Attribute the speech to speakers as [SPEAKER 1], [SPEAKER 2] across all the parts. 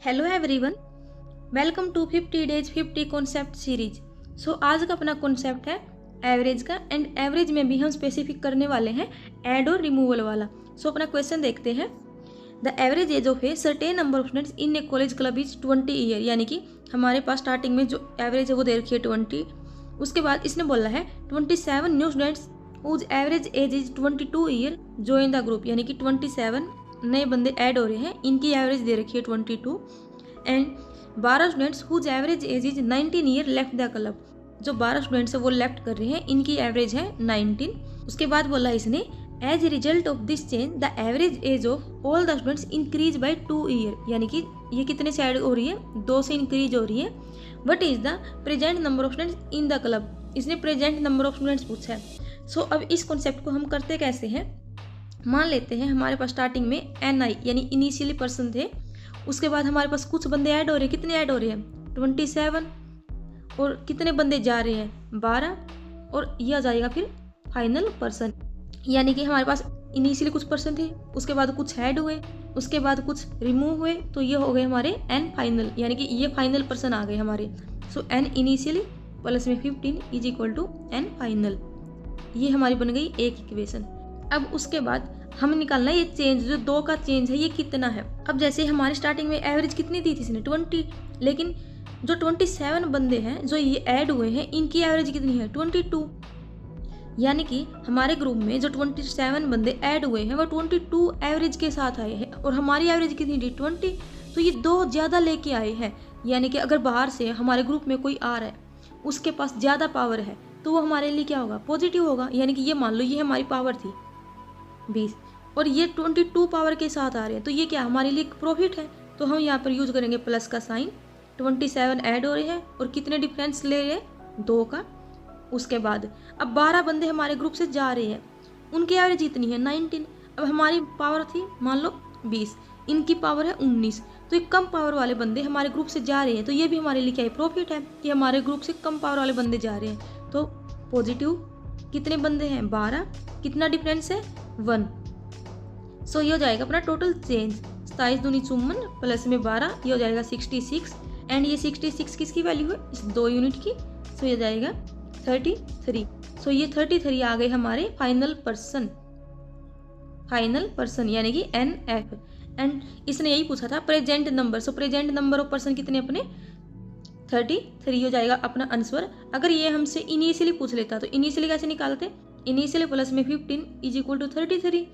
[SPEAKER 1] Hello everyone, welcome to 50 days 50 concept series. So आज का अपना कॉन्सेप्ट है एवरेज का, एंड एवरेज में भी हम स्पेसिफिक करने वाले हैं ऐड और रिमूवल वाला। सो अपना क्वेश्चन देखते हैं। The average age of a certain number of students in A college club is 20 year, यानी कि हमारे पास स्टार्टिंग में जो एवरेज है वो दे रखी है 20। उसके बाद इसने बोला है 27 new students whose average age is 22 year join the group, यानी कि 27 नए बंदे ऐड हो रहे हैं, इनकी एवरेज दे रखी है 22। And 12 students whose average age is 19 year left the club, जो 12 स्टूडेंट्स है वो लेफ्ट कर रहे हैं, इनकी एवरेज है 19। उसके बाद बोला इसने as a result of this change the average age of all the students increase by 2 year, यानी कि ये कितने से ऐड हो रही है, 2 से इंक्रीज हो रही है। What is the present number of students in the club, इसने प्रेजेंट नंबर ऑफ स्टूडेंट्स पूछा है। सो अब इस कॉन्सेप्ट को हम करते कैसे हैं, मान लेते हैं हमारे पास स्टार्टिंग में NI यानी इनिशियली पर्सन थे, उसके बाद हमारे पास कुछ बंदे ऐड हो रहे हैं, कितने ऐड हो रहे हैं 27, और कितने बंदे जा रहे हैं 12, और यह आ जाएगा फिर फाइनल पर्सन, यानी कि हमारे पास इनिशियली कुछ पर्सन थे, उसके बाद कुछ ऐड हुए, उसके बाद कुछ रिमूव हुए, तो ये हो गए हमारे N फाइनल, यानी कि ये फाइनल पर्सन आ गए हमारे। सो N इनिशियली प्लस में 15 is equal to N final, ये हमारी बन गई एक इक्वेशन। अब उसके बाद हमें निकालना है ये चेंज, जो 2 का चेंज है ये कितना है। अब जैसे हमारे स्टार्टिंग में एवरेज कितनी दी थी इसने 20, लेकिन जो 27 बंदे हैं जो ये ऐड हुए हैं इनकी एवरेज कितनी है 22, यानी कि हमारे ग्रुप में जो 27 बंदे ऐड हुए हैं वो 22 एवरेज के साथ आए हैं, और हमारी एवरेज कितनी थी 20, तो ये 2 ज़्यादा लेके आए हैं। यानी कि अगर बाहर से हमारे ग्रुप में कोई आ रहा है उसके पास ज़्यादा पावर है तो वो हमारे लिए क्या होगा, पॉजिटिव होगा। यानी कि ये मान लो ये हमारी पावर थी 20 और ये 22 पावर के साथ आ रहे हैं, तो ये क्या हमारे लिए प्रॉफिट है। तो हम यहाँ पर यूज करेंगे प्लस का साइन, 27 ऐड हो रहे हैं और कितने डिफरेंस ले रहे हैं 2 का। उसके बाद अब 12 बंदे हमारे ग्रुप से जा रहे हैं, उनकी एवरेज इतनी है 19। अब हमारी पावर थी मान लो 20, इनकी पावर है 19, तो ये कम पावर वाले बंदे हमारे ग्रुप से जा रहे हैं, तो ये भी हमारे लिए क्या है, प्रॉफिट है कि हमारे ग्रुप से कम पावर वाले बंदे जा रहे हैं। तो पॉजिटिव कितने बंदे हैं 12, कितना डिफरेंस है 1। सो ये हो जाएगा अपना टोटल चेंज 27 दूनी 54 प्लस में 12, ये हो जाएगा 66, एंड ये 66 किसकी वैल्यू है, इस 2 यूनिट की। सो ये जाएगा 33। सो ये 33 आ गए हमारे फाइनल पर्सन यानी कि NF। एंड इसने यही पूछा था present number, so present number of person कितने अपने 33 हो जाएगा अपना आंसर। अगर ये हमसे इनिशियली पूछ लेता तो इनिशियली कैसे निकालते, इनिशियली प्लस में 15 is equal to 33।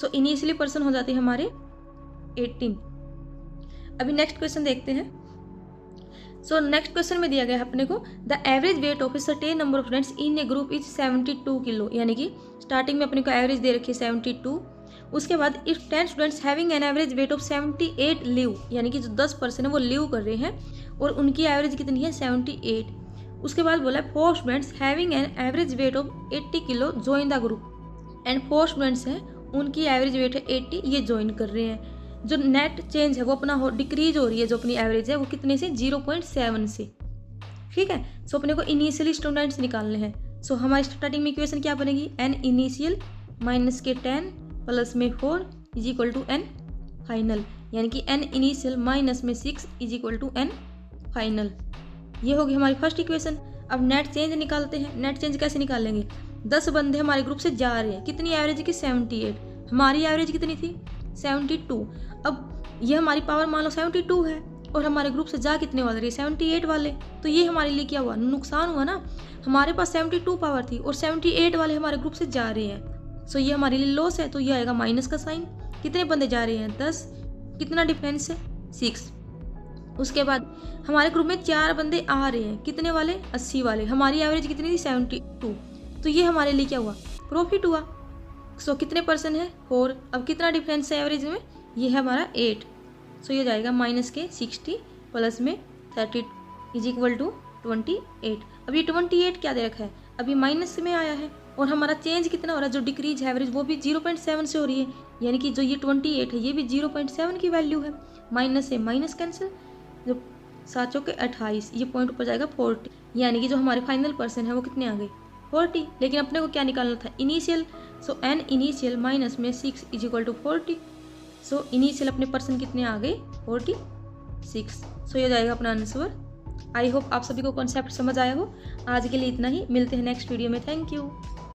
[SPEAKER 1] So initially person हो जाते हैं हमारे 18। अभी नेक्स्ट क्वेश्चन देखते हैं। सो नेक्स्ट क्वेश्चन में दिया गया है अपने को the average weight of a certain number of students in A group is 72 kilo, यानी कि स्टार्टिंग में अपने को एवरेज दे रखी है 72। उसके बाद if 10 students having an average weight of 78 live, यानी कि जो 10 पर्सन है वो लिव कर रहे हैं और उनकी एवरेज कितनी है 78। उसके बाद बोला है 4 students having an average weight of 80 kilo join the group, and 4 students हैं उनकी एवरेज वेट है 80, ये ज्वाइन कर रहे हैं। जो नेट चेंज है वो अपना डिक्रीज हो रही है, जो अपनी एवरेज है वो कितने से 0.7 से। ठीक है, सो अपने को इनिशियली स्टूडेंट्स निकालने हैं। सो हमारी स्टार्टिंग में इक्वेशन क्या बनेगी, N इनिशियल माइनस के 10 प्लस में 4 is equal to N final, यानी कि N इनिशियल माइनस में 6 is equal to N final. ये होगी हमारी फर्स्ट इक्वेशन। अब नेट चेंज निकालते हैं। नेट चेंज कैसे निकालेंगे, 10 बंदे हमारे ग्रुप से जा रहे हैं, कितनी एवरेज की 78, हमारी एवरेज कितनी थी 72। अब ये हमारी पावर मान लो 72 है और हमारे ग्रुप से जा कितने वाले रहे 78 वाले, तो ये हमारे लिए क्या हुआ, नुकसान हुआ ना। हमारे पास 72 पावर थी और 78 वाले हमारे ग्रुप से जा रहे हैं, सो ये हमारे लिए लॉस है। तो ये आएगा माइनस का साइन, कितने बंदे जा रहे हैं 10, कितना डिफरेंस है 6। उसके बाद हमारे ग्रुप में 4 बंदे आ रहे हैं, कितने वाले 80 वाले, हमारी एवरेज कितनी थी 72, तो ये हमारे लिए क्या हुआ, प्रॉफिट हुआ। सो कितने पर्सन है 4, अब कितना डिफरेंस है एवरेज में, ये है हमारा 8। सो ये जाएगा माइनस के 60 प्लस में 30 इज इक्वल टू 28। अब ये 28 क्या दे रखा है, अभी माइनस में आया है, और हमारा चेंज कितना हो रहा है, जो डिक्रीज है एवरेज वो भी 0.7 से हो रही है, यानी कि जो ये 28 है ये भी 0.7 की वैल्यू है। माइनस से माइनस कैंसिल, जो 7 के 28, ये पॉइंट ऊपर जाएगा 40, यानी कि जो हमारे फाइनल पर्सन है वो कितने आ गए 40। लेकिन अपने को क्या निकालना था initial, so N initial minus में 6 is equal to 40। So initial अपने पर्सन कितने आ गए 40, 6। सो ये हो जाएगा अपना आंसर। आई होप आप सभी को कॉन्सेप्ट समझ आया हो। आज के लिए इतना ही, मिलते हैं नेक्स्ट वीडियो में। Thank you.